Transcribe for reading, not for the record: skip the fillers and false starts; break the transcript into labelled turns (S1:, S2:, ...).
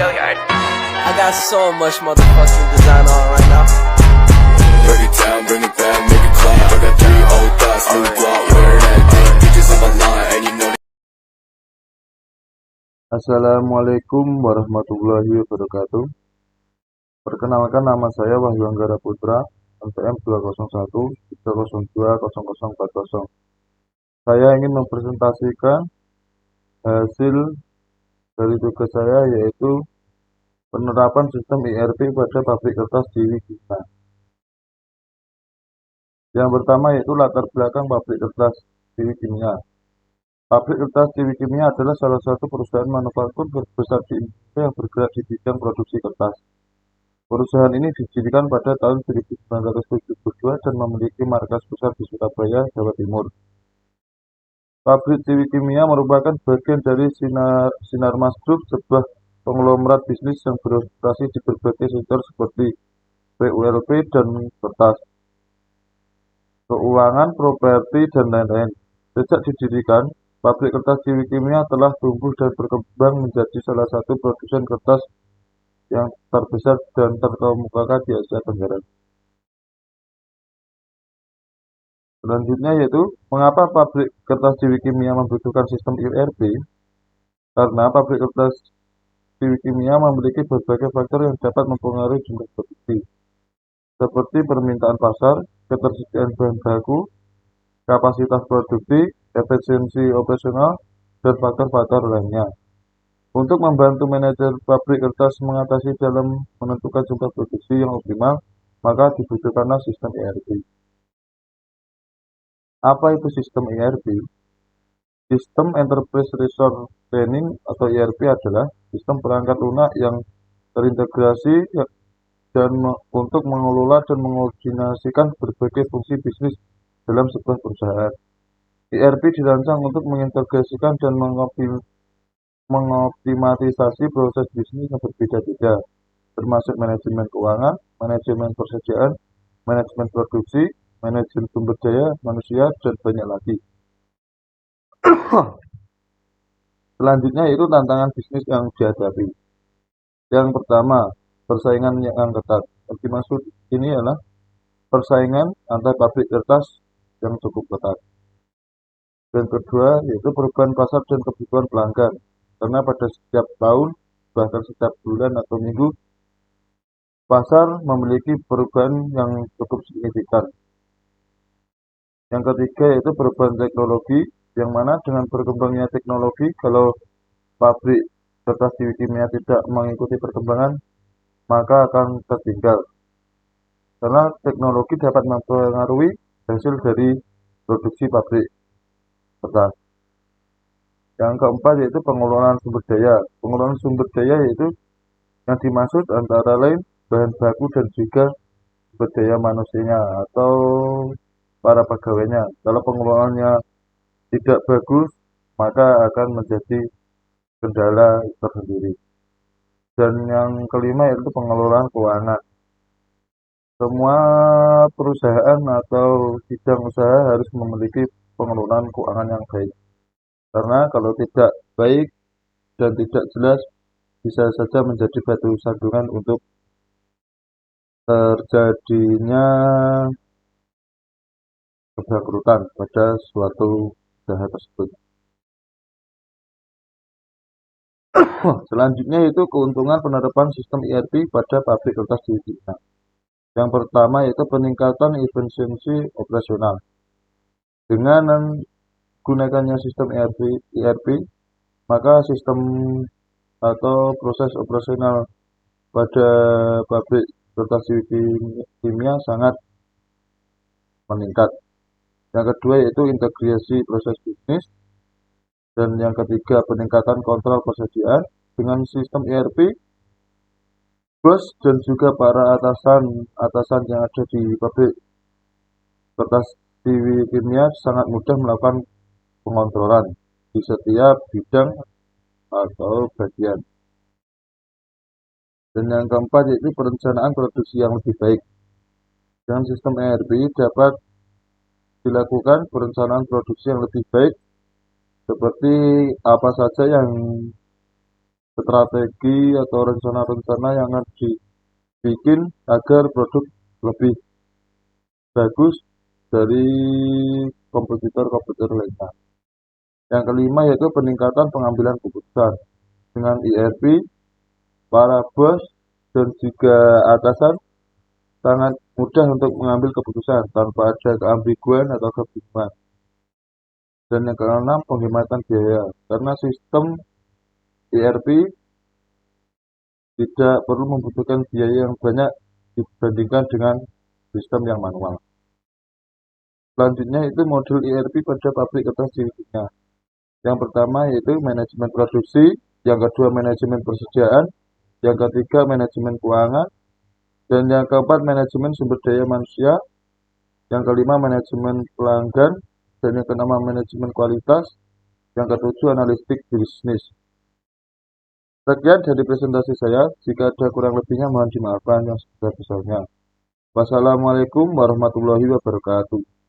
S1: I got so much motherfucking design on right now.
S2: Break it down, bring it back, make it clap. I got 3 old thoughts, new block, where that day. Bitches on my line, and you know.
S3: Assalamualaikum warahmatullahi wabarakatuh. Perkenalkan, nama saya Wahyu Anggara Putra, NPM 201 302 0040. Saya ingin mempresentasikan hasil dari tugas saya, yaitu penerapan sistem ERP pada pabrik kertas di Wikimia. Yang pertama yaitu latar belakang pabrik kertas di Wikimia. Pabrik kertas di Wikimia adalah salah satu perusahaan manufaktur terbesar di Indonesia yang bergerak di bidang produksi kertas. Perusahaan ini didirikan pada tahun 1972 dan memiliki markas besar di Surabaya, Jawa Timur. Pabrik di Wikimia merupakan bagian dari Sinarmas Group, sebuah konglomerat bisnis yang beroperasi di berbagai sektor seperti PULP dan kertas, keuangan, properti, dan lain-lain. Sejak didirikan, pabrik kertas di Wikimia telah tumbuh dan berkembang menjadi salah satu produsen kertas yang terbesar dan terkemuka di Asia Tenggara. Selanjutnya yaitu, mengapa pabrik kertas di Wikimia membutuhkan sistem ERP? Karena pabrik kertas di Wikimia memiliki berbagai faktor yang dapat mempengaruhi jumlah produksi, seperti permintaan pasar, ketersediaan bahan baku, kapasitas produksi, efisiensi operasional, dan faktor-faktor lainnya. Untuk membantu manajer pabrik kertas mengatasi dalam menentukan jumlah produksi yang optimal, maka dibutuhkanlah sistem ERP. Apa itu sistem ERP? Sistem Enterprise Resource Planning atau ERP adalah sistem perangkat lunak yang terintegrasi dan untuk mengelola dan mengkoordinasikan berbagai fungsi bisnis dalam sebuah perusahaan. ERP dirancang untuk mengintegrasikan dan mengoptimalisasi proses bisnis yang berbeda-beda, termasuk manajemen keuangan, manajemen persediaan, manajemen produksi, manajemen sumber daya manusia, dan banyak lagi. Selanjutnya itu tantangan bisnis yang dihadapi. Yang pertama, persaingan yang ketat. Yang dimaksud ini adalah persaingan antar pabrik kertas yang cukup ketat. Dan kedua, yaitu perubahan pasar dan kebutuhan pelanggan. Karena pada setiap tahun, bahkan setiap bulan atau minggu, pasar memiliki perubahan yang cukup signifikan. Yang ketiga yaitu perubahan teknologi, yang mana dengan berkembangnya teknologi, kalau pabrik kertas di Wikimia tidak mengikuti perkembangan, maka akan tertinggal. Karena teknologi dapat mempengaruhi hasil dari produksi pabrik kertas. Yang keempat yaitu pengelolaan sumber daya. Pengelolaan sumber daya yaitu yang dimaksud antara lain bahan baku dan juga sumber daya manusianya atau para pegawainya. Kalau pengelolaannya tidak bagus, maka akan menjadi kendala tersendiri. Dan yang kelima yaitu pengelolaan keuangan. Semua perusahaan atau bidang usaha harus memiliki pengelolaan keuangan yang baik. Karena kalau tidak baik dan tidak jelas, bisa saja menjadi batu sandungan untuk terjadinya kebangkrutan pada suatu usaha tersebut. Selanjutnya itu keuntungan penerapan sistem ERP pada pabrik kertas di Wikimia. Yang pertama yaitu peningkatan efisiensi operasional. Dengan menggunakannya sistem ERP, maka sistem atau proses operasional pada pabrik kertas di Wikimia sangat meningkat. Yang kedua yaitu integrasi proses bisnis. Dan yang ketiga peningkatan kontrol persediaan. Dengan sistem ERP, bos dan juga para atasan yang ada di pabrik kertas di Wikimia sangat mudah melakukan pengontrolan di setiap bidang atau bagian. Dan yang keempat yaitu perencanaan produksi yang lebih baik. Dengan sistem ERP dapat dilakukan perencanaan produksi yang lebih baik, seperti apa saja yang strategi atau rencana-rencana yang akan dibikin agar produk lebih bagus dari komputer-komputer lainnya. Yang kelima yaitu peningkatan pengambilan keputusan. Dengan ERP, para bos dan juga atasan sangat mudah untuk mengambil keputusan tanpa ada keambiguan atau kebingungan. Dan yang keenam, penghematan biaya. Karena sistem ERP tidak perlu membutuhkan biaya yang banyak dibandingkan dengan sistem yang manual. Selanjutnya itu modul ERP pada pabrik kertas ciri-cirinya. Yang pertama yaitu manajemen produksi, yang kedua manajemen persediaan, yang ketiga manajemen keuangan, dan yang keempat manajemen sumber daya manusia, yang kelima manajemen pelanggan, dan yang keenam manajemen kualitas, yang ketujuh analitik bisnis. Sekian dari presentasi saya. Jika ada kurang lebihnya mohon dimaafkan yang sebesar-besarnya. Wassalamualaikum warahmatullahi wabarakatuh.